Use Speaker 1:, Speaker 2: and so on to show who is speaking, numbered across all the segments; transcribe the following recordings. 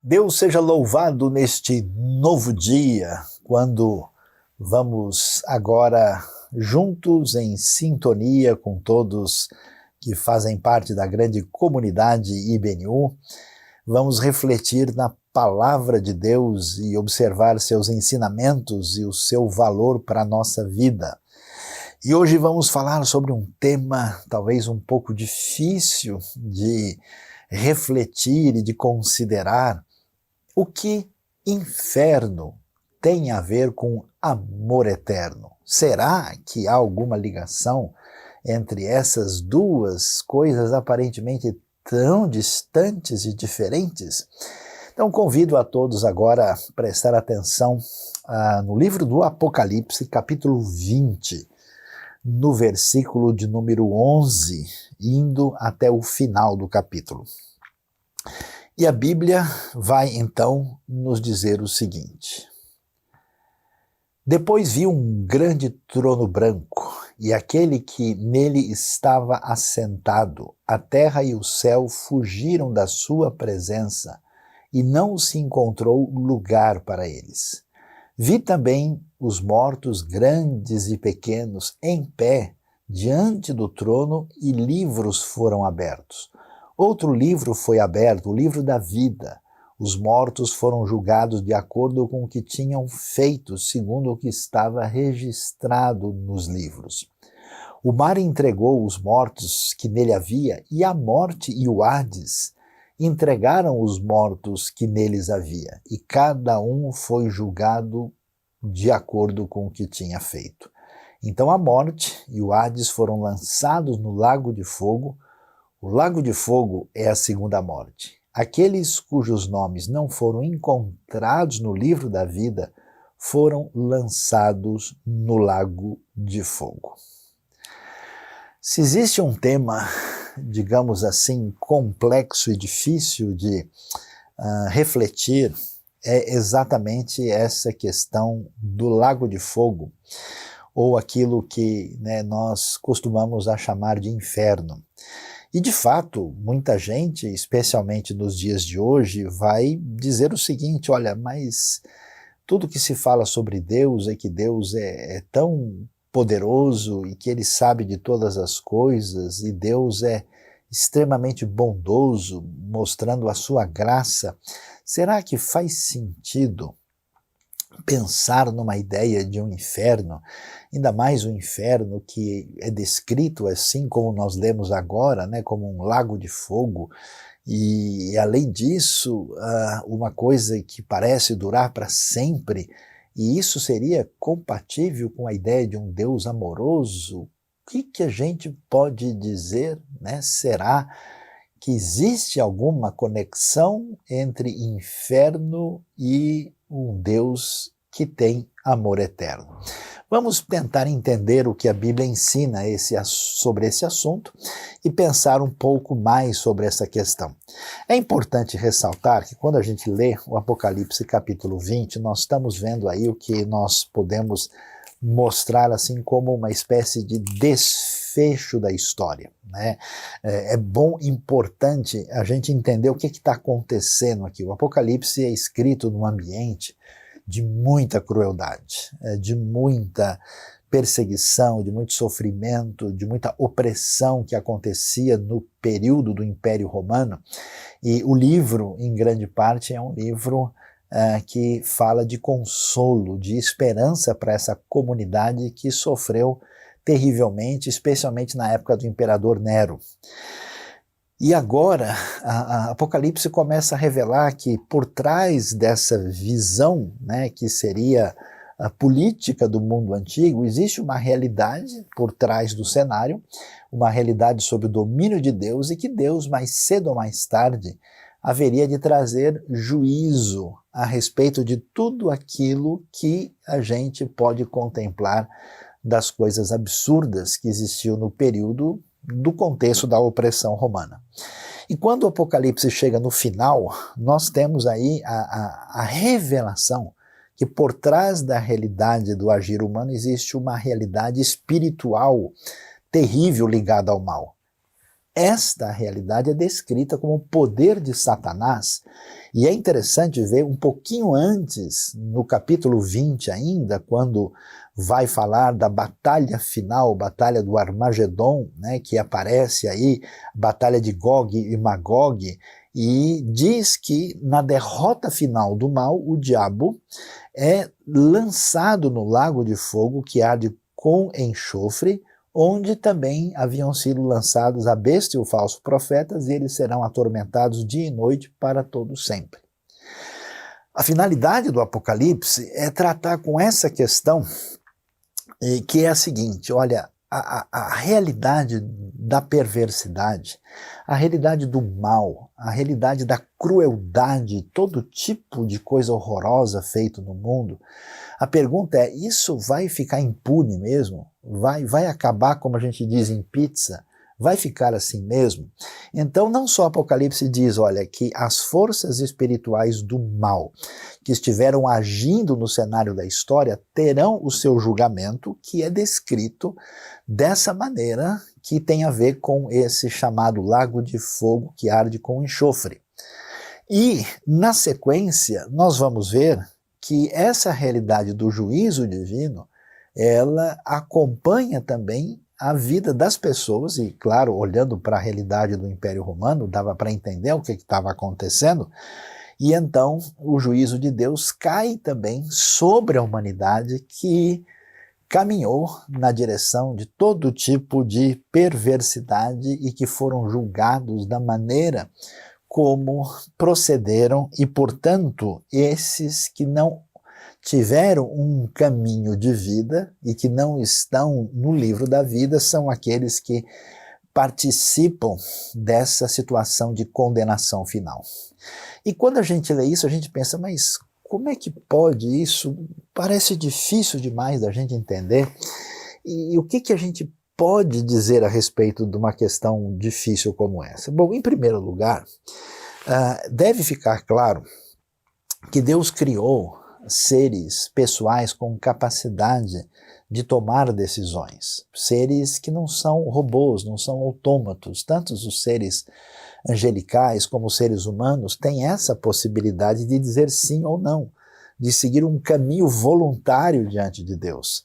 Speaker 1: Deus seja louvado neste novo dia, quando vamos agora juntos em sintonia com todos que fazem parte da grande comunidade IBNU, vamos refletir na palavra de Deus e observar seus ensinamentos e o seu valor para a nossa vida. E hoje vamos falar sobre um tema talvez um pouco difícil de refletir e de considerar. O que inferno tem a ver com amor eterno? Será que há alguma ligação entre essas duas coisas aparentemente tão distantes e diferentes? Então convido a todos agora a prestar atenção no livro do Apocalipse, capítulo 20, no versículo de número 11, indo até o final do capítulo. E a Bíblia vai então nos dizer o seguinte: Depois vi um grande trono branco, e aquele que nele estava assentado. A terra e o céu fugiram da sua presença, e não se encontrou lugar para eles. Vi também os mortos, grandes e pequenos, em pé, diante do trono, e livros foram abertos. Outro livro foi aberto, o livro da vida. Os mortos foram julgados de acordo com o que tinham feito, segundo o que estava registrado nos livros. O mar entregou os mortos que nele havia, e a morte e o Hades entregaram os mortos que neles havia, e cada um foi julgado de acordo com o que tinha feito. Então a morte e o Hades foram lançados no lago de fogo. O lago de fogo é a segunda morte. Aqueles cujos nomes não foram encontrados no livro da vida foram lançados no lago de fogo. Se existe um tema, digamos assim, complexo e difícil de refletir, é exatamente essa questão do lago de fogo, ou aquilo que nós costumamos a chamar de inferno. E de fato, muita gente, especialmente nos dias de hoje, vai dizer o seguinte: olha, mas tudo que se fala sobre Deus é que Deus é tão poderoso e que Ele sabe de todas as coisas, e Deus é extremamente bondoso, mostrando a sua graça. Será que faz sentido pensar numa ideia de um inferno, ainda mais um inferno que é descrito assim como nós lemos agora, como um lago de fogo, e além disso, uma coisa que parece durar para sempre, e isso seria compatível com a ideia de um Deus amoroso? O que a gente pode dizer, Será que existe alguma conexão entre inferno e um Deus que tem amor eterno? Vamos tentar entender o que a Bíblia ensina sobre esse assunto e pensar um pouco mais sobre essa questão. É importante ressaltar que quando a gente lê o Apocalipse capítulo 20, nós estamos vendo aí o que nós podemos mostrar assim como uma espécie de desfecho da história. É bom, importante a gente entender o que está acontecendo aqui. O Apocalipse é escrito num ambiente de muita crueldade, de muita perseguição, de muito sofrimento, de muita opressão que acontecia no período do Império Romano. E o livro, em grande parte, é um livro que fala de consolo, de esperança para essa comunidade que sofreu terrivelmente, especialmente na época do imperador Nero. E agora, a Apocalipse começa a revelar que por trás dessa visão, que seria a política do mundo antigo, existe uma realidade por trás do cenário, uma realidade sob o domínio de Deus, e que Deus, mais cedo ou mais tarde, haveria de trazer juízo a respeito de tudo aquilo que a gente pode contemplar das coisas absurdas que existiam no período do contexto da opressão romana. E quando o Apocalipse chega no final, nós temos aí a revelação que por trás da realidade do agir humano existe uma realidade espiritual terrível ligada ao mal. esta realidade é descrita como o poder de Satanás. E é interessante ver um pouquinho antes, no capítulo 20 ainda, quando vai falar da batalha final, batalha do Armagedon, né, que aparece aí, batalha de Gog e Magog, e diz que na derrota final do mal, o diabo é lançado no lago de fogo que arde com enxofre, onde também haviam sido lançados a besta e o falso profetas, e eles serão atormentados dia e noite para todo sempre. A finalidade do Apocalipse é tratar com essa questão, que é a seguinte: olha, a realidade da perversidade, a realidade do mal, a realidade da crueldade, todo tipo de coisa horrorosa feito no mundo, a pergunta é, isso vai ficar impune mesmo? Vai acabar, como a gente diz em pizza? Vai ficar assim mesmo? Então não só Apocalipse diz, olha, que as forças espirituais do mal que estiveram agindo no cenário da história terão o seu julgamento, que é descrito dessa maneira, que tem a ver com esse chamado lago de fogo que arde com enxofre. E, na sequência, nós vamos ver que essa realidade do juízo divino, ela acompanha também a vida das pessoas, e claro, olhando para a realidade do Império Romano, dava para entender o que estava acontecendo, e então o juízo de Deus cai também sobre a humanidade que caminhou na direção de todo tipo de perversidade e que foram julgados da maneira como procederam, e portanto esses que não tiveram um caminho de vida e que não estão no livro da vida são aqueles que participam dessa situação de condenação final. E quando a gente lê isso, a gente pensa, mas como é que pode isso? Parece difícil demais da gente entender. E o que a gente pode dizer a respeito de uma questão difícil como essa? Bom, em primeiro lugar, deve ficar claro que Deus criou seres pessoais com capacidade de tomar decisões, seres que não são robôs, não são autômatos. Tanto os seres angelicais como os seres humanos têm essa possibilidade de dizer sim ou não, de seguir um caminho voluntário diante de Deus.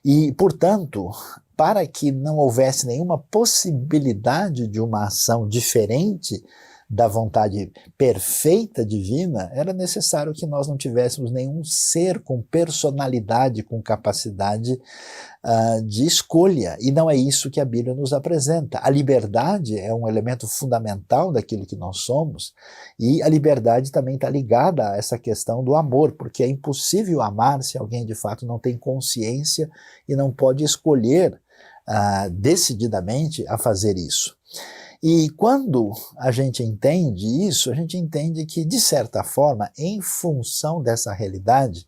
Speaker 1: E, portanto, para que não houvesse nenhuma possibilidade de uma ação diferente da vontade perfeita divina, era necessário que nós não tivéssemos nenhum ser com personalidade, com capacidade de escolha, e não é isso que a Bíblia nos apresenta. A liberdade é um elemento fundamental daquilo que nós somos, e a liberdade também está ligada a essa questão do amor, porque é impossível amar se alguém de fato não tem consciência e não pode escolher decididamente a fazer isso. E quando a gente entende isso, a gente entende que, de certa forma, em função dessa realidade,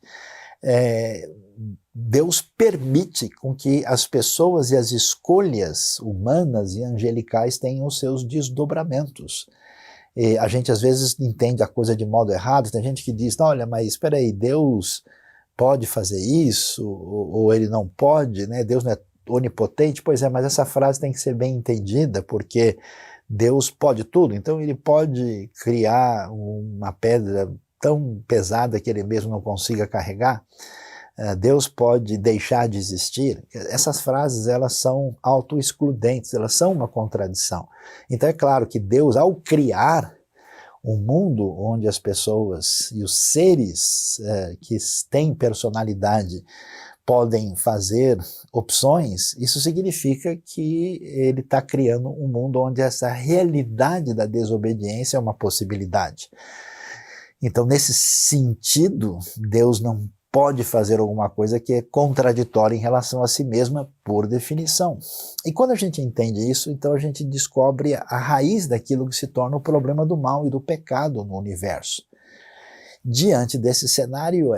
Speaker 1: Deus permite com que as pessoas e as escolhas humanas e angelicais tenham os seus desdobramentos. E a gente às vezes entende a coisa de modo errado, tem gente que diz, olha, mas espera aí, Deus pode fazer isso, ou ele não pode, né? Deus não é onipotente. Pois é, mas essa frase tem que ser bem entendida, porque Deus pode tudo, então ele pode criar uma pedra tão pesada que ele mesmo não consiga carregar, Deus pode deixar de existir. Essas frases, elas são autoexcludentes, elas são uma contradição. Então é claro que Deus, ao criar um mundo onde as pessoas e os seres que têm personalidade podem fazer opções, isso significa que ele está criando um mundo onde essa realidade da desobediência é uma possibilidade. Então, nesse sentido, Deus não pode fazer alguma coisa que é contraditória em relação a si mesma, por definição. E quando a gente entende isso, então a gente descobre a raiz daquilo que se torna o problema do mal e do pecado no universo. Diante desse cenário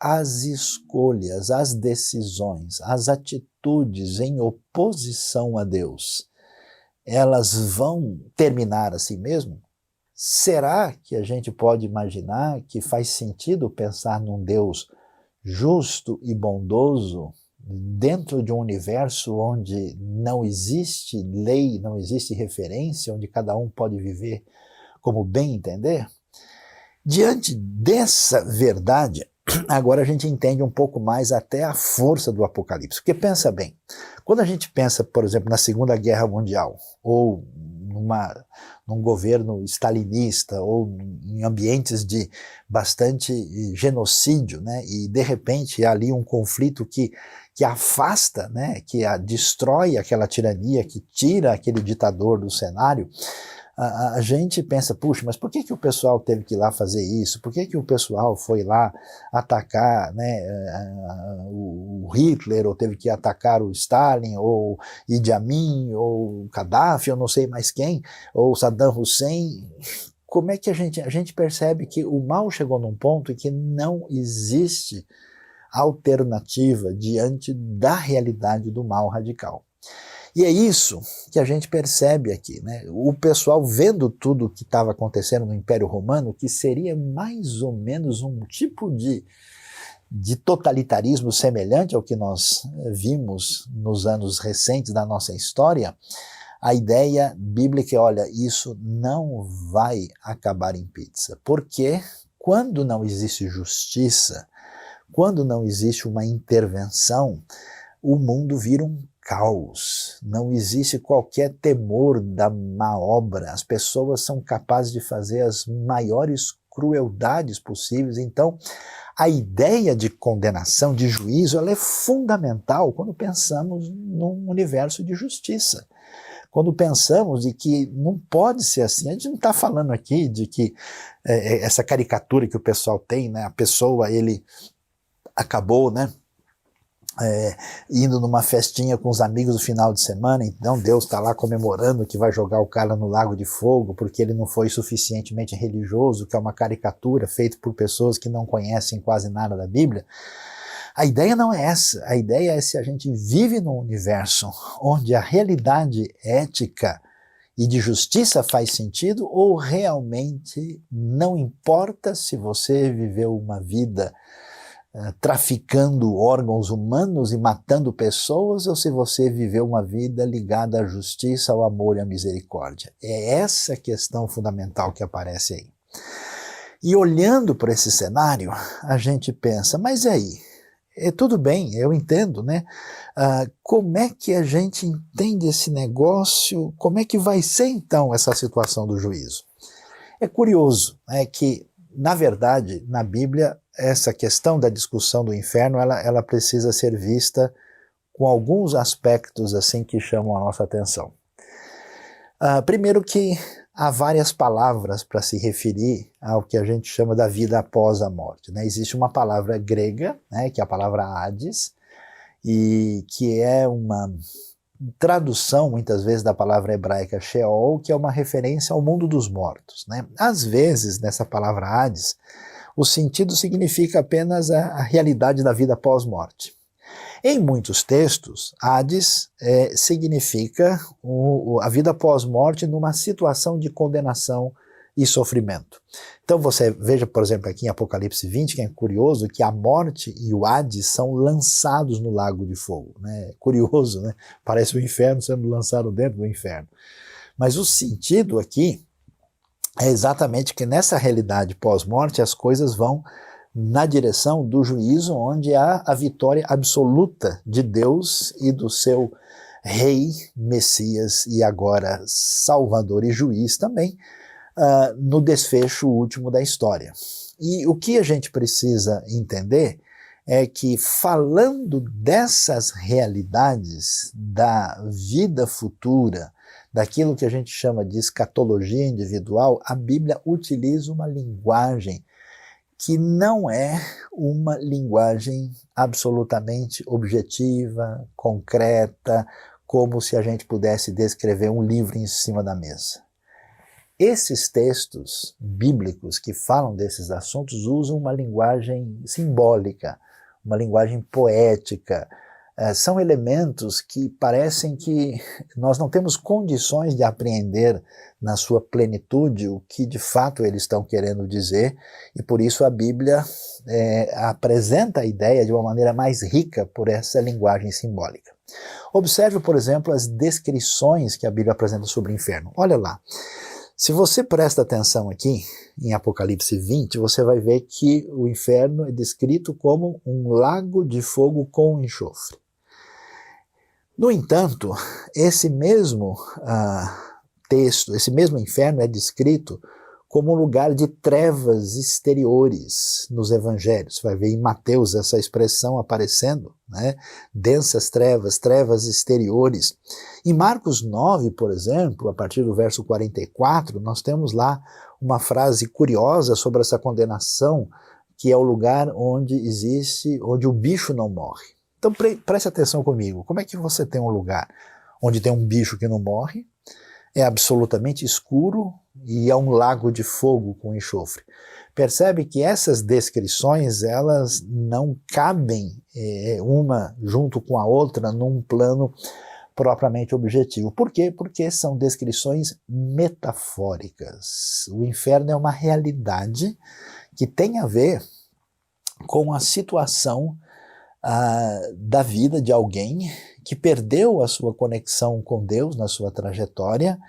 Speaker 1: as escolhas, as decisões, as atitudes em oposição a Deus, elas vão terminar assim mesmo? Será que a gente pode imaginar que faz sentido pensar num Deus justo e bondoso, dentro de um universo onde não existe lei, não existe referência, onde cada um pode viver como bem entender? Diante dessa verdade, agora a gente entende um pouco mais até a força do Apocalipse. Porque pensa bem, quando a gente pensa, por exemplo, na Segunda Guerra Mundial, ou num governo stalinista, ou em ambientes de bastante genocídio, né, e de repente há ali um conflito que afasta, né, que destrói aquela tirania, que tira aquele ditador do cenário, a gente pensa, puxa, mas por que o pessoal teve que ir lá fazer isso? Por que o pessoal foi lá atacar, né, o Hitler, ou teve que atacar o Stalin, ou Idi Amin, ou Gaddafi, ou não sei mais quem, ou Saddam Hussein? Como é que a gente percebe que o mal chegou num ponto em que não existe alternativa diante da realidade do mal radical? E é isso que a gente percebe aqui, né? O pessoal vendo tudo o que estava acontecendo no Império Romano, que seria mais ou menos um tipo de totalitarismo semelhante ao que nós vimos nos anos recentes da nossa história, a ideia bíblica é, olha, isso não vai acabar em pizza, porque quando não existe justiça, quando não existe uma intervenção, o mundo vira um caos, não existe qualquer temor da má obra, as pessoas são capazes de fazer as maiores crueldades possíveis. Então, a ideia de condenação, de juízo, ela é fundamental quando pensamos num universo de justiça. Quando pensamos de que não pode ser assim, a gente não está falando aqui de que essa caricatura que o pessoal tem, né, a pessoa, ele acabou, né, indo numa festinha com os amigos no final de semana, então Deus está lá comemorando que vai jogar o cara no lago de fogo porque ele não foi suficientemente religioso, que é uma caricatura feita por pessoas que não conhecem quase nada da Bíblia. A ideia não é essa, a ideia é se a gente vive num universo onde a realidade ética e de justiça faz sentido, ou realmente não importa se você viveu uma vida traficando órgãos humanos e matando pessoas, ou se você viveu uma vida ligada à justiça, ao amor e à misericórdia. É essa questão fundamental que aparece aí. E olhando para esse cenário, a gente pensa, mas e aí? Tudo bem, eu entendo, né? Como é que a gente entende esse negócio? Como é que vai ser então essa situação do juízo? É curioso, né, que, na verdade, na Bíblia, essa questão da discussão do inferno, ela precisa ser vista com alguns aspectos assim que chamam a nossa atenção. Primeiro que há várias palavras para se referir ao que a gente chama da vida após a morte, né? Existe uma palavra grega, né, que é a palavra Hades, e que é uma tradução, muitas vezes, da palavra hebraica Sheol, que é uma referência ao mundo dos mortos, né? Às vezes, nessa palavra Hades, o sentido significa apenas a realidade da vida pós-morte. Em muitos textos, Hades significa a vida pós-morte numa situação de condenação e sofrimento. Então você veja, por exemplo, aqui em Apocalipse 20, que é curioso, que a morte e o Hades são lançados no lago de fogo, né? Curioso, né? Parece o inferno sendo lançado dentro do inferno. Mas o sentido aqui é exatamente que nessa realidade pós-morte as coisas vão na direção do juízo, onde há a vitória absoluta de Deus e do seu Rei, Messias e agora Salvador e Juiz também, no desfecho último da história. E o que a gente precisa entender é que, falando dessas realidades da vida futura, daquilo que a gente chama de escatologia individual, a Bíblia utiliza uma linguagem que não é uma linguagem absolutamente objetiva, concreta, como se a gente pudesse descrever um livro em cima da mesa. Esses textos bíblicos que falam desses assuntos usam uma linguagem simbólica, uma linguagem poética, são elementos que parecem que nós não temos condições de apreender na sua plenitude o que de fato eles estão querendo dizer, e por isso a Bíblia apresenta a ideia de uma maneira mais rica por essa linguagem simbólica. Observe, por exemplo, as descrições que a Bíblia apresenta sobre o inferno. Olha lá, se você presta atenção aqui, em Apocalipse 20, você vai ver que o inferno é descrito como um lago de fogo com enxofre. No entanto, esse mesmo texto, esse mesmo inferno é descrito como um lugar de trevas exteriores nos evangelhos. Você vai ver em Mateus essa expressão aparecendo, né? Densas trevas, trevas exteriores. Em Marcos 9, por exemplo, a partir do verso 44, nós temos lá uma frase curiosa sobre essa condenação, que é o lugar onde onde o bicho não morre. Então preste atenção comigo, como é que você tem um lugar onde tem um bicho que não morre, é absolutamente escuro e é um lago de fogo com enxofre? Percebe que essas descrições, elas não cabem uma junto com a outra num plano propriamente objetivo. Por quê? Porque são descrições metafóricas. O inferno é uma realidade que tem a ver com a situação da vida de alguém que perdeu a sua conexão com Deus na sua trajetória,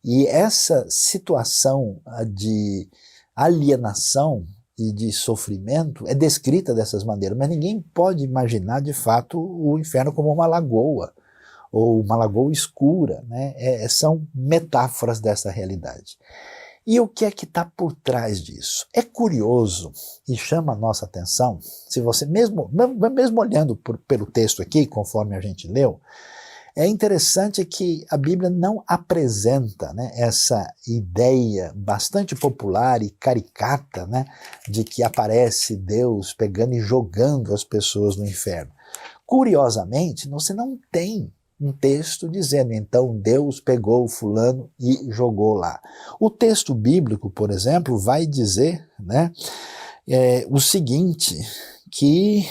Speaker 1: e essa situação de alienação e de sofrimento é descrita dessas maneiras, mas ninguém pode imaginar de fato o inferno como uma lagoa, ou uma lagoa escura, né? São metáforas dessa realidade. E o que é que está por trás disso? É curioso e chama a nossa atenção, se você mesmo olhando pelo texto aqui, conforme a gente leu, é interessante que a Bíblia não apresenta, né, essa ideia bastante popular e caricata, né, de que aparece Deus pegando e jogando as pessoas no inferno. Curiosamente, você não tem um texto dizendo, então Deus pegou fulano e jogou lá. O texto bíblico, por exemplo, vai dizer, né, o seguinte, que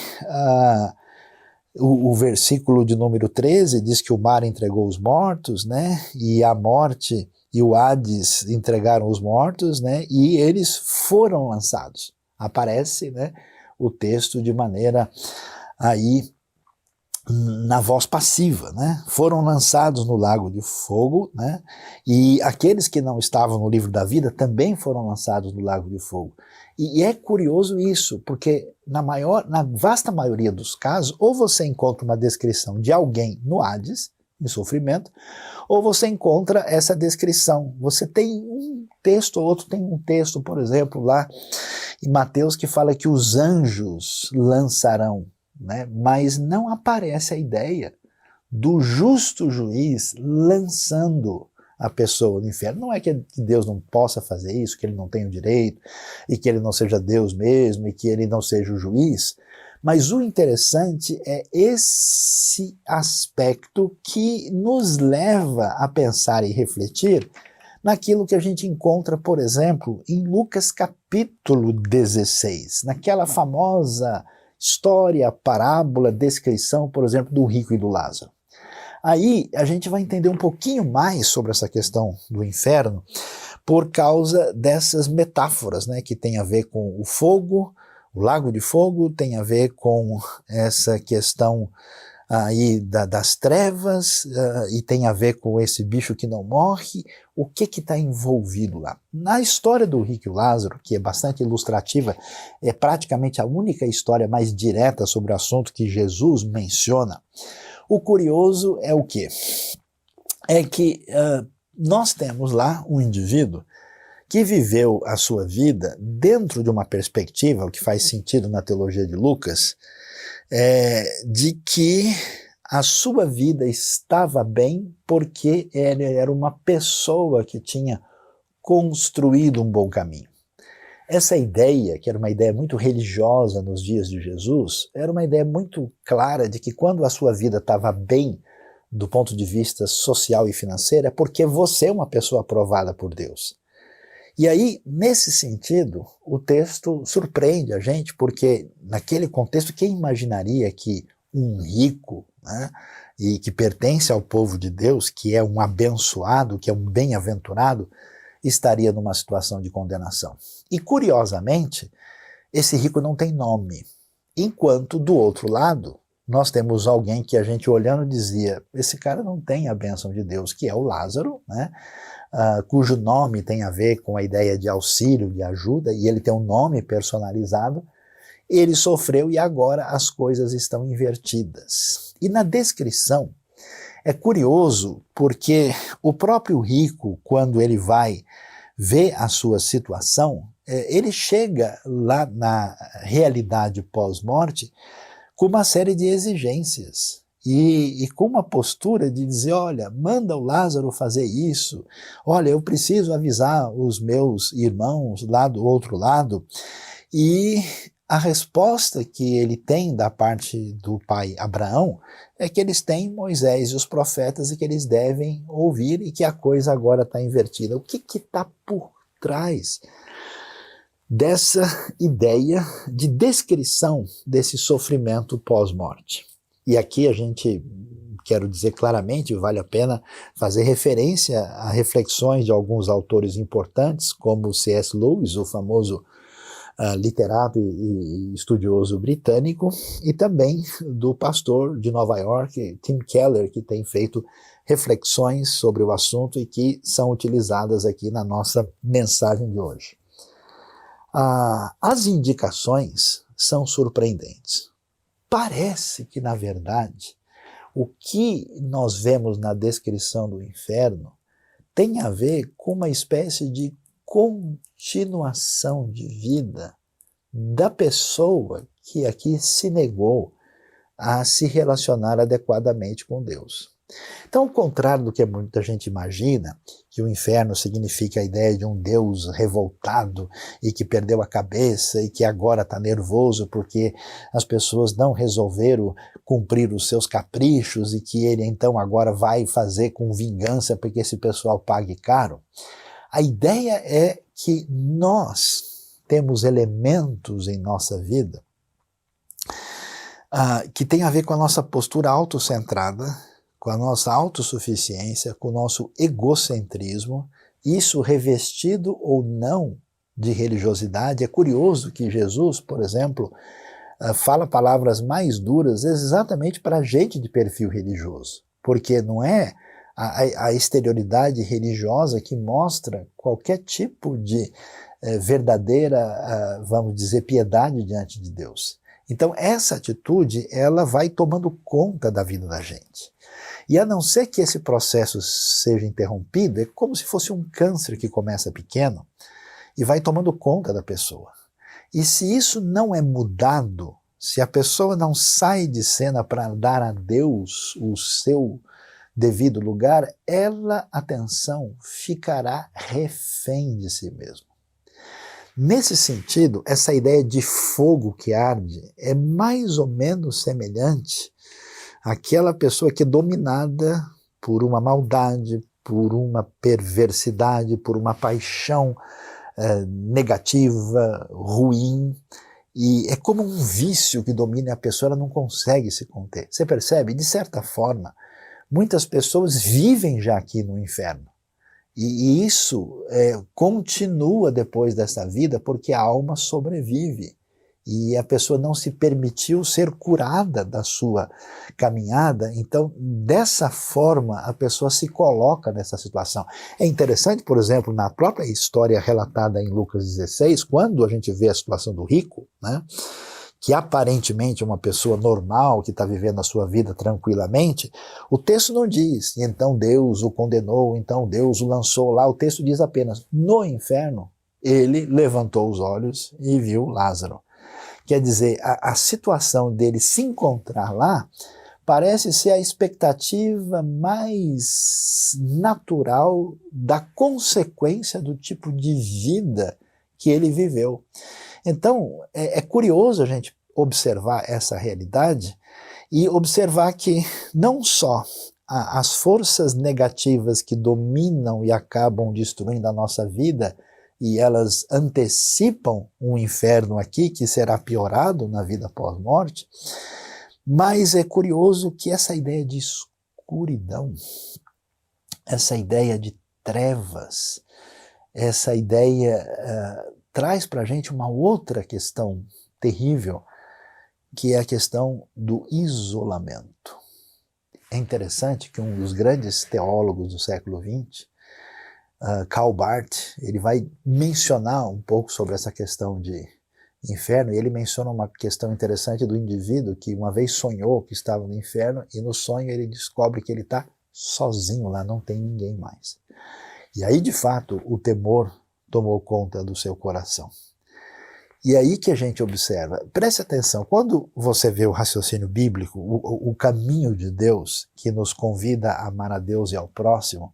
Speaker 1: o versículo de número 13 diz que o mar entregou os mortos, né, e a morte e o Hades entregaram os mortos, né, e eles foram lançados. Aparece, né, o texto de maneira aí na voz passiva, né? Foram lançados no lago de fogo, né? E aqueles que não estavam no livro da vida também foram lançados no lago de fogo. E é curioso isso, porque na vasta maioria dos casos, ou você encontra uma descrição de alguém no Hades, em sofrimento, ou você encontra essa descrição. Você tem um texto, ou outro tem um texto, por exemplo, lá em Mateus, que fala que os anjos lançarão, né? Mas não aparece a ideia do justo juiz lançando a pessoa no inferno. Não é que Deus não possa fazer isso, que ele não tenha o direito, e que ele não seja Deus mesmo, e que ele não seja o juiz, mas o interessante é esse aspecto que nos leva a pensar e refletir naquilo que a gente encontra, por exemplo, em Lucas capítulo 16, naquela famosa história, parábola, descrição, por exemplo, do rico e do Lázaro. Aí a gente vai entender um pouquinho mais sobre essa questão do inferno por causa dessas metáforas, né, que tem a ver com o fogo, o lago de fogo, tem a ver com essa questão aí das trevas, e tem a ver com esse bicho que não morre. O que está envolvido lá? Na história do rico e o Lázaro, que é bastante ilustrativa, é praticamente a única história mais direta sobre o assunto que Jesus menciona. O curioso é o quê? É que nós temos lá um indivíduo que viveu a sua vida dentro de uma perspectiva, o que faz sentido na teologia de Lucas, de que a sua vida estava bem porque ele era uma pessoa que tinha construído um bom caminho. Essa ideia, que era uma ideia muito religiosa nos dias de Jesus, era uma ideia muito clara de que quando a sua vida estava bem do ponto de vista social e financeiro, é porque você é uma pessoa aprovada por Deus. E aí, nesse sentido, o texto surpreende a gente, porque naquele contexto, quem imaginaria que um rico, né, e que pertence ao povo de Deus, que é um abençoado, que é um bem-aventurado, estaria numa situação de condenação. E curiosamente, esse rico não tem nome, enquanto do outro lado, nós temos alguém que a gente olhando dizia, esse cara não tem a bênção de Deus, que é o Lázaro, né? Cujo nome tem a ver com a ideia de auxílio, de ajuda, e ele tem um nome personalizado. Ele sofreu e agora as coisas estão invertidas. E na descrição, é curioso porque o próprio rico, quando ele vai ver a sua situação, ele chega lá na realidade pós-morte com uma série de exigências e com uma postura de dizer, olha, manda o Lázaro fazer isso, olha, eu preciso avisar os meus irmãos lá do outro lado. E a resposta que ele tem da parte do pai Abraão é que eles têm Moisés e os profetas e que eles devem ouvir e que a coisa agora está invertida. O que está por trás dessa ideia de descrição desse sofrimento pós-morte? E aqui a gente, quero dizer claramente, vale a pena fazer referência a reflexões de alguns autores importantes, como C.S. Lewis, o famoso literato e estudioso britânico, e também do pastor de Nova York, Tim Keller, que tem feito reflexões sobre o assunto e que são utilizadas aqui na nossa mensagem de hoje. As indicações são surpreendentes. Parece que, na verdade, o que nós vemos na descrição do inferno tem a ver com uma espécie de continuação de vida da pessoa que aqui se negou a se relacionar adequadamente com Deus. Então, ao contrário do que muita gente imagina, que o inferno significa a ideia de um Deus revoltado e que perdeu a cabeça e que agora está nervoso porque as pessoas não resolveram cumprir os seus caprichos e que ele então agora vai fazer com vingança porque esse pessoal pague caro. A ideia é que nós temos elementos em nossa vida que tem a ver com a nossa postura autocentrada, com a nossa autossuficiência, com o nosso egocentrismo, isso revestido ou não de religiosidade. É curioso que Jesus, por exemplo, fala palavras mais duras exatamente para gente de perfil religioso, porque não é a exterioridade religiosa que mostra qualquer tipo de verdadeira, vamos dizer, piedade diante de Deus. Então essa atitude, ela vai tomando conta da vida da gente. E a não ser que esse processo seja interrompido, é como se fosse um câncer que começa pequeno e vai tomando conta da pessoa. E se isso não é mudado, se a pessoa não sai de cena para dar a Deus o seu devido lugar, ela, atenção, ficará refém de si mesma. Nesse sentido, essa ideia de fogo que arde é mais ou menos semelhante àquela pessoa que é dominada por uma maldade, por uma perversidade, por uma paixão negativa, ruim, e é como um vício que domina a pessoa, ela não consegue se conter. Você percebe? De certa forma, muitas pessoas vivem já aqui no inferno. E isso continua depois dessa vida porque a alma sobrevive. E a pessoa não se permitiu ser curada da sua caminhada. Então, dessa forma, a pessoa se coloca nessa situação. É interessante, por exemplo, na própria história relatada em Lucas 16, quando a gente vê a situação do rico, né, que aparentemente é uma pessoa normal, que está vivendo a sua vida tranquilamente, o texto não diz, então Deus o condenou, então Deus o lançou lá, o texto diz apenas, no inferno, ele levantou os olhos e viu Lázaro. Quer dizer, a situação dele se encontrar lá parece ser a expectativa mais natural da consequência do tipo de vida que ele viveu. Então, é curioso a gente observar essa realidade e observar que não só as forças negativas que dominam e acabam destruindo a nossa vida, e elas antecipam um inferno aqui que será piorado na vida pós-morte, Mas é curioso que essa ideia de escuridão, essa ideia de trevas, essa ideia traz para a gente uma outra questão terrível, que é a questão do isolamento. É interessante que um dos grandes teólogos do século XX, Karl Barth, ele vai mencionar um pouco sobre essa questão de inferno, e ele menciona uma questão interessante do indivíduo que uma vez sonhou que estava no inferno, e no sonho ele descobre que ele está sozinho lá, não tem ninguém mais. E aí, de fato, o temor tomou conta do seu coração. E aí que a gente observa, preste atenção, quando você vê o raciocínio bíblico, o caminho de Deus, que nos convida a amar a Deus e ao próximo,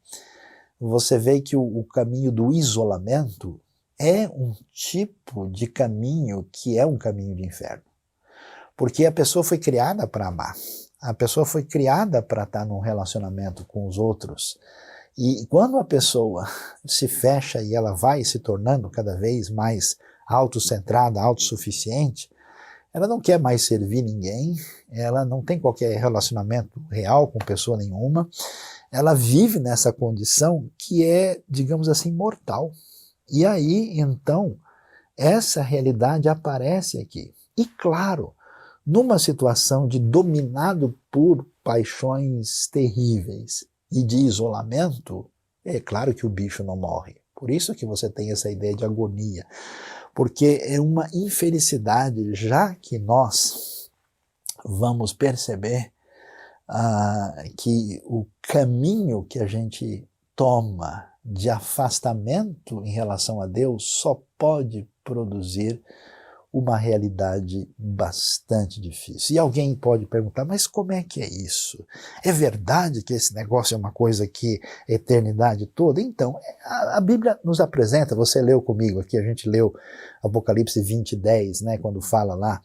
Speaker 1: você vê que o caminho do isolamento é um tipo de caminho que é um caminho de inferno. Porque a pessoa foi criada para amar, a pessoa foi criada para estar num relacionamento com os outros. E quando a pessoa se fecha e ela vai se tornando cada vez mais autocentrada, autossuficiente, ela não quer mais servir ninguém, ela não tem qualquer relacionamento real com pessoa nenhuma, ela vive nessa condição que é, digamos assim, mortal. E aí, então, essa realidade aparece aqui. E claro, numa situação de dominado por paixões terríveis e de isolamento, é claro que o bicho não morre. Por isso que você tem essa ideia de agonia. Porque é uma infelicidade, já que nós vamos perceber que o caminho que a gente toma de afastamento em relação a Deus só pode produzir uma realidade bastante difícil. E alguém pode perguntar, mas como é que é isso? É verdade que esse negócio é uma coisa que é eternidade toda? Então, a Bíblia nos apresenta, você leu comigo aqui, a gente leu Apocalipse 20:10, né, quando fala lá,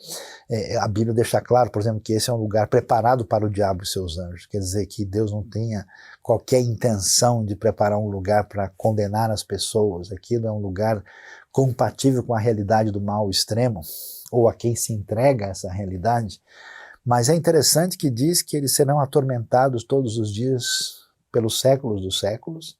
Speaker 1: a Bíblia deixa claro, por exemplo, que esse é um lugar preparado para o diabo e seus anjos, quer dizer que Deus não tenha qualquer intenção de preparar um lugar para condenar as pessoas, aquilo é um lugar compatível com a realidade do mal extremo, ou a quem se entrega a essa realidade, mas é interessante que diz que eles serão atormentados todos os dias pelos séculos dos séculos,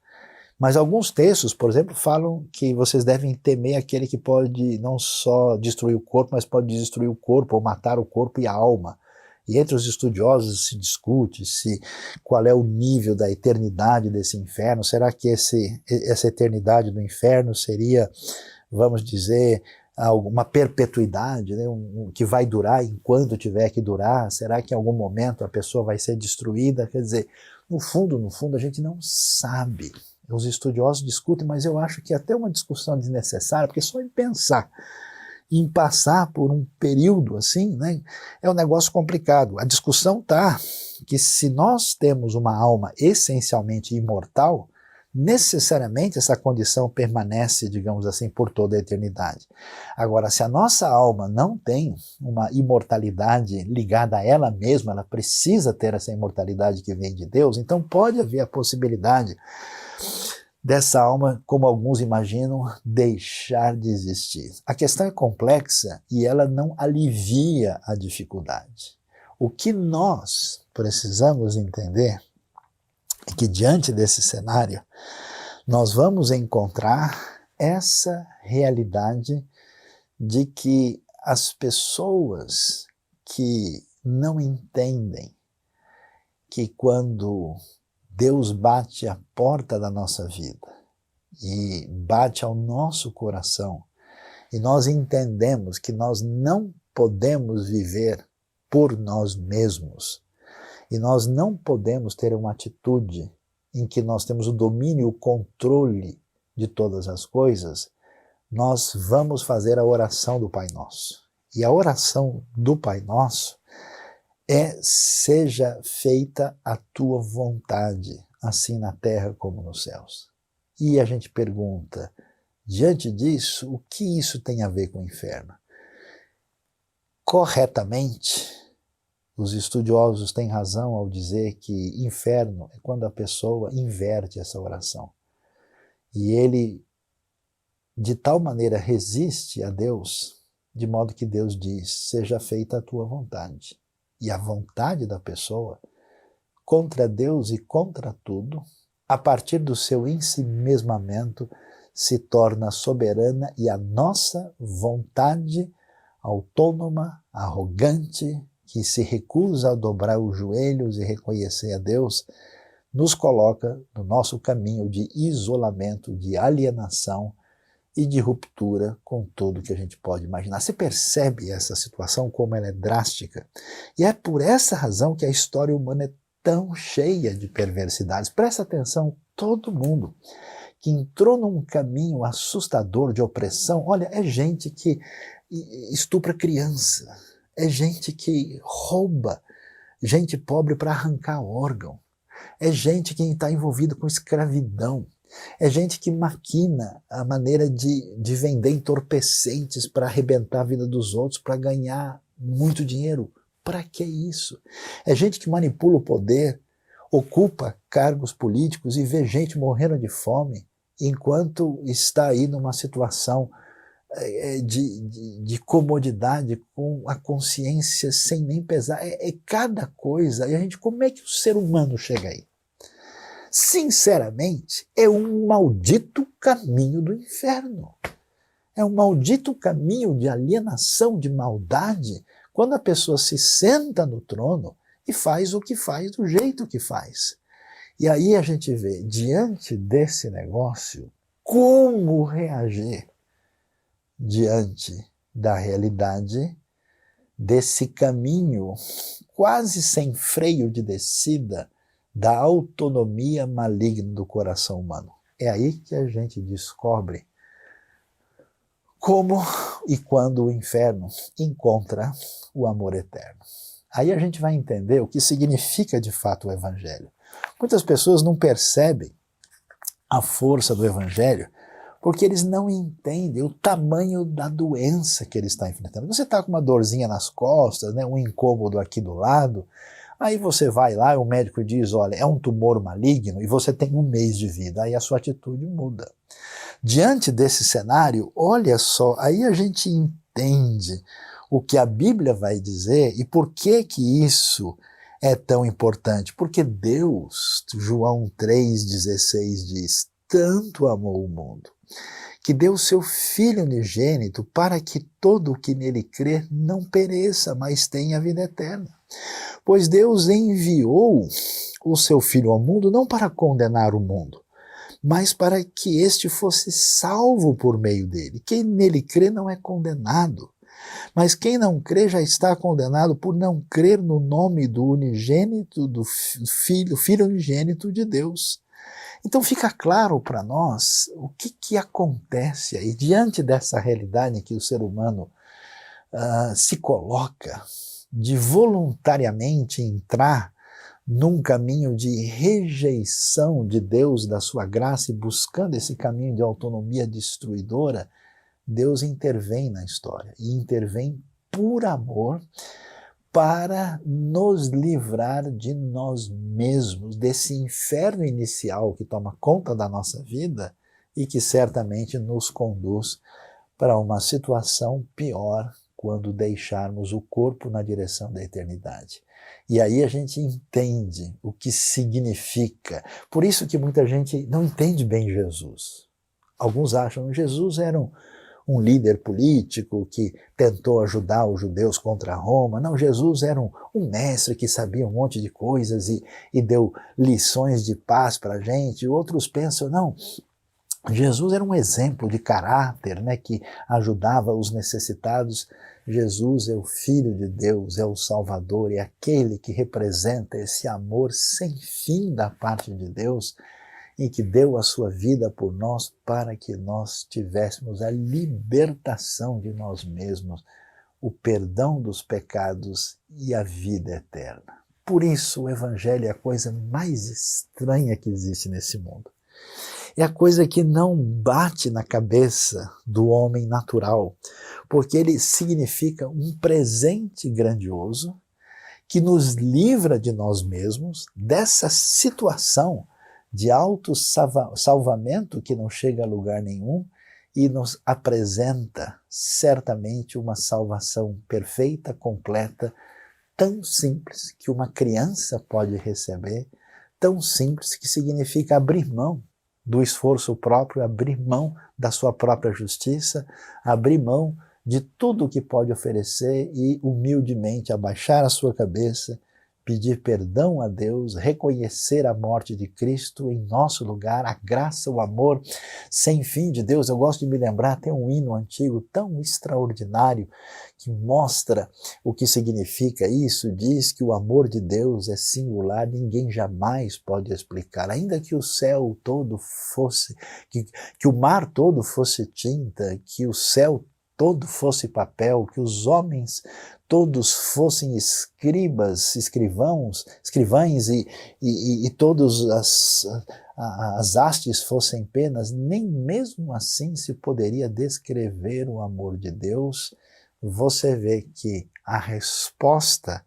Speaker 1: mas alguns textos, por exemplo, falam que vocês devem temer aquele que pode não só destruir o corpo, mas pode destruir o corpo, ou matar o corpo e a alma. E entre os estudiosos se discute qual é o nível da eternidade desse inferno. Será que essa eternidade do inferno seria, vamos dizer, uma perpetuidade, né, que vai durar enquanto tiver que durar? Será que em algum momento a pessoa vai ser destruída? Quer dizer, no fundo, a gente não sabe. Os estudiosos discutem, mas eu acho que é até uma discussão desnecessária, porque só em pensar em passar por um período assim, né, é um negócio complicado. A discussão está que se nós temos uma alma essencialmente imortal, necessariamente essa condição permanece, digamos assim, por toda a eternidade. Agora, se a nossa alma não tem uma imortalidade ligada a ela mesma, ela precisa ter essa imortalidade que vem de Deus, então pode haver a possibilidade dessa alma, como alguns imaginam, deixar de existir. A questão é complexa e ela não alivia a dificuldade. O que nós precisamos entender é que diante desse cenário, nós vamos encontrar essa realidade de que as pessoas que não entendem que quando Deus bate à porta da nossa vida e bate ao nosso coração, e nós entendemos que nós não podemos viver por nós mesmos, e nós não podemos ter uma atitude em que nós temos o domínio e o controle de todas as coisas, nós vamos fazer a oração do Pai Nosso. E a oração do Pai Nosso seja feita a tua vontade, assim na terra como nos céus. E a gente pergunta, diante disso, o que isso tem a ver com o inferno? Corretamente, os estudiosos têm razão ao dizer que inferno é quando a pessoa inverte essa oração. E ele, de tal maneira, resiste a Deus, de modo que Deus diz, seja feita a tua vontade. e a vontade da pessoa contra Deus e contra tudo, a partir do seu ensimesmamento, se torna soberana e a nossa vontade autônoma, arrogante, que se recusa a dobrar os joelhos e reconhecer a Deus, nos coloca no nosso caminho de isolamento, de alienação e de ruptura com tudo que a gente pode imaginar. Você percebe essa situação, como ela é drástica? E é por essa razão que a história humana é tão cheia de perversidades. Presta atenção, todo mundo que entrou num caminho assustador de opressão, olha, é gente que estupra criança, é gente que rouba gente pobre para arrancar órgão, é gente que está envolvida com escravidão, é gente que maquina a maneira de vender entorpecentes para arrebentar a vida dos outros, para ganhar muito dinheiro. Para que isso? É gente que manipula o poder, ocupa cargos políticos e vê gente morrendo de fome, enquanto está aí numa situação de comodidade, com a consciência sem nem pesar. É cada coisa. E a gente, como é que o ser humano chega aí? Sinceramente, é um maldito caminho do inferno. É um maldito caminho de alienação, de maldade, quando a pessoa se senta no trono e faz o que faz do jeito que faz. E aí a gente vê, diante desse negócio, como reagir diante da realidade desse caminho quase sem freio de descida da autonomia maligna do coração humano. É aí que a gente descobre como e quando o inferno encontra o amor eterno. Aí a gente vai entender o que significa de fato o Evangelho. Muitas pessoas não percebem a força do Evangelho porque eles não entendem o tamanho da doença que ele está enfrentando. Você está com uma dorzinha nas costas, né, um incômodo aqui do lado, aí você vai lá e o médico diz, olha, é um tumor maligno e você tem 1 mês de vida, aí a sua atitude muda. Diante desse cenário, olha só, aí a gente entende o que a Bíblia vai dizer e por que que isso é tão importante. Porque Deus, João 3,16 diz, tanto amou o mundo, que deu o seu Filho unigênito para que todo o que nele crer não pereça, mas tenha a vida eterna. Pois Deus enviou o seu Filho ao mundo não para condenar o mundo, mas para que este fosse salvo por meio dele. Quem nele crê não é condenado, mas quem não crê já está condenado por não crer no nome do unigênito, do Filho unigênito de Deus. Então fica claro para nós o que acontece aí, diante dessa realidade em que o ser humano se coloca de voluntariamente entrar num caminho de rejeição de Deus, da sua graça, e buscando esse caminho de autonomia destruidora. Deus intervém na história, e intervém por amor, para nos livrar de nós mesmos, desse inferno inicial que toma conta da nossa vida e que certamente nos conduz para uma situação pior quando deixarmos o corpo na direção da eternidade. E aí a gente entende o que significa. Por isso que muita gente não entende bem Jesus. Alguns acham que Jesus era um líder político que tentou ajudar os judeus contra Roma. Não, Jesus era um mestre que sabia um monte de coisas e deu lições de paz para a gente. Outros pensam, não, Jesus era um exemplo de caráter, né, que ajudava os necessitados. Jesus é o Filho de Deus, é o Salvador, é aquele que representa esse amor sem fim da parte de Deus e que deu a sua vida por nós para que nós tivéssemos a libertação de nós mesmos, o perdão dos pecados e a vida eterna. Por isso o Evangelho é a coisa mais estranha que existe nesse mundo. É a coisa que não bate na cabeça do homem natural, porque ele significa um presente grandioso que nos livra de nós mesmos, dessa situação de autossalvamento que não chega a lugar nenhum, e nos apresenta certamente uma salvação perfeita, completa, tão simples que uma criança pode receber, tão simples que significa abrir mão do esforço próprio, abrir mão da sua própria justiça, abrir mão de tudo o que pode oferecer e humildemente abaixar a sua cabeça, pedir perdão a Deus, reconhecer a morte de Cristo em nosso lugar, a graça, o amor sem fim de Deus. Eu gosto de me lembrar, tem um hino antigo tão extraordinário que mostra o que significa isso, diz que o amor de Deus é singular, ninguém jamais pode explicar. Ainda que o céu todo fosse, que o mar todo fosse tinta, que o céu todo fosse papel, que os homens todos fossem escrivães e todas as hastes fossem penas, nem mesmo assim se poderia descrever o amor de Deus. Você vê que a resposta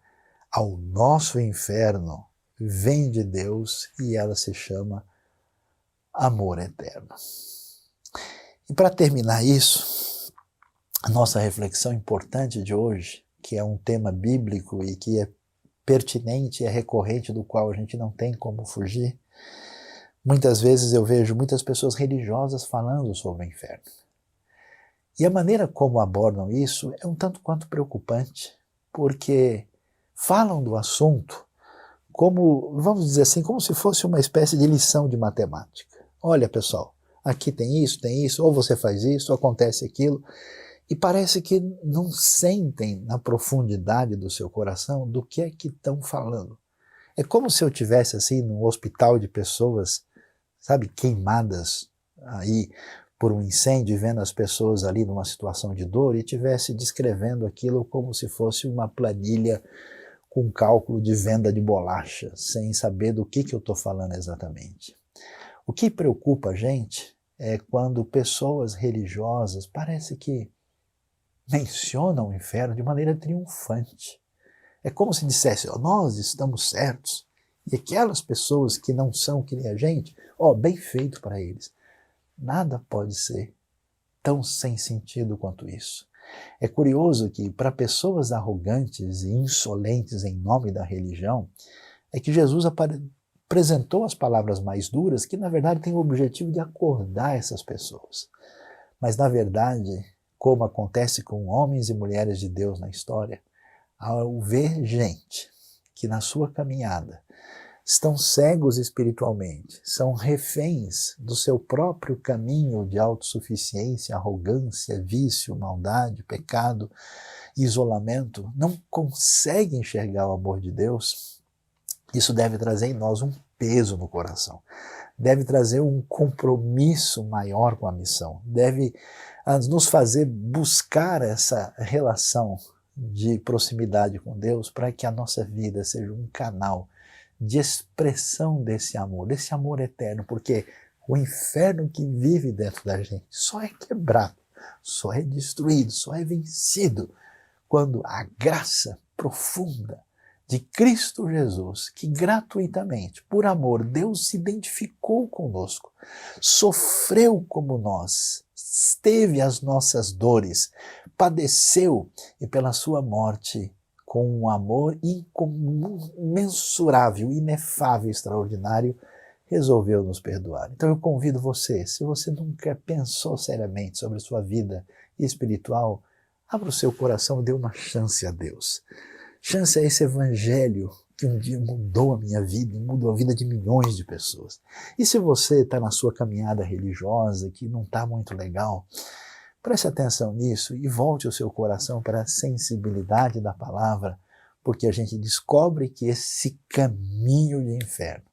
Speaker 1: ao nosso inferno vem de Deus e ela se chama amor eterno. E para terminar isso, a nossa reflexão importante de hoje, que é um tema bíblico e que é pertinente e é recorrente, do qual a gente não tem como fugir. Muitas vezes eu vejo muitas pessoas religiosas falando sobre o inferno. E a maneira como abordam isso é um tanto quanto preocupante, porque falam do assunto como, vamos dizer assim, como se fosse uma espécie de lição de matemática. Olha, pessoal, aqui tem isso, ou você faz isso, ou acontece aquilo. E parece que não sentem na profundidade do seu coração do que é que estão falando. É como se eu tivesse assim num hospital de pessoas, sabe, queimadas aí por um incêndio, e vendo as pessoas ali numa situação de dor e tivesse descrevendo aquilo como se fosse uma planilha com cálculo de venda de bolacha, sem saber do que eu estou falando exatamente. O que preocupa a gente é quando pessoas religiosas parece que mencionam o inferno de maneira triunfante. É como se dissesse, nós estamos certos, e aquelas pessoas que não são que nem a gente, bem feito para eles. Nada pode ser tão sem sentido quanto isso. É curioso que para pessoas arrogantes e insolentes em nome da religião, é que Jesus apresentou as palavras mais duras, que na verdade têm o objetivo de acordar essas pessoas. Mas na verdade, como acontece com homens e mulheres de Deus na história, ao ver gente que na sua caminhada estão cegos espiritualmente, são reféns do seu próprio caminho de autossuficiência, arrogância, vício, maldade, pecado, isolamento, não conseguem enxergar o amor de Deus, isso deve trazer em nós um peso no coração, deve trazer um compromisso maior com a missão, deve nos fazer buscar essa relação de proximidade com Deus para que a nossa vida seja um canal de expressão desse amor eterno, porque o inferno que vive dentro da gente só é quebrado, só é destruído, só é vencido quando a graça profunda de Cristo Jesus, que gratuitamente, por amor, Deus se identificou conosco, sofreu como nós, teve as nossas dores, padeceu e pela sua morte, com um amor incomensurável, inefável, extraordinário, resolveu nos perdoar. Então eu convido você, se você nunca pensou seriamente sobre sua vida espiritual, abra o seu coração e dê uma chance a Deus. Chance a esse evangelho que um dia mudou a minha vida e mudou a vida de milhões de pessoas. E se você está na sua caminhada religiosa, que não está muito legal, preste atenção nisso e volte o seu coração para a sensibilidade da palavra, porque a gente descobre que esse caminho de inferno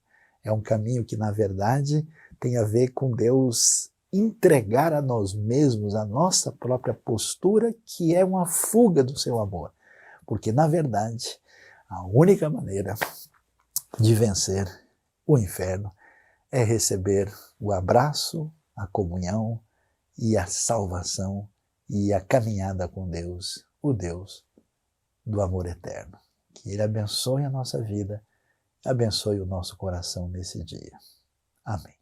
Speaker 1: é um caminho que, na verdade, tem a ver com Deus entregar a nós mesmos a nossa própria postura, que é uma fuga do seu amor. Porque, na verdade, a única maneira de vencer o inferno é receber o abraço, a comunhão e a salvação e a caminhada com Deus, o Deus do amor eterno. Que Ele abençoe a nossa vida, abençoe o nosso coração nesse dia. Amém.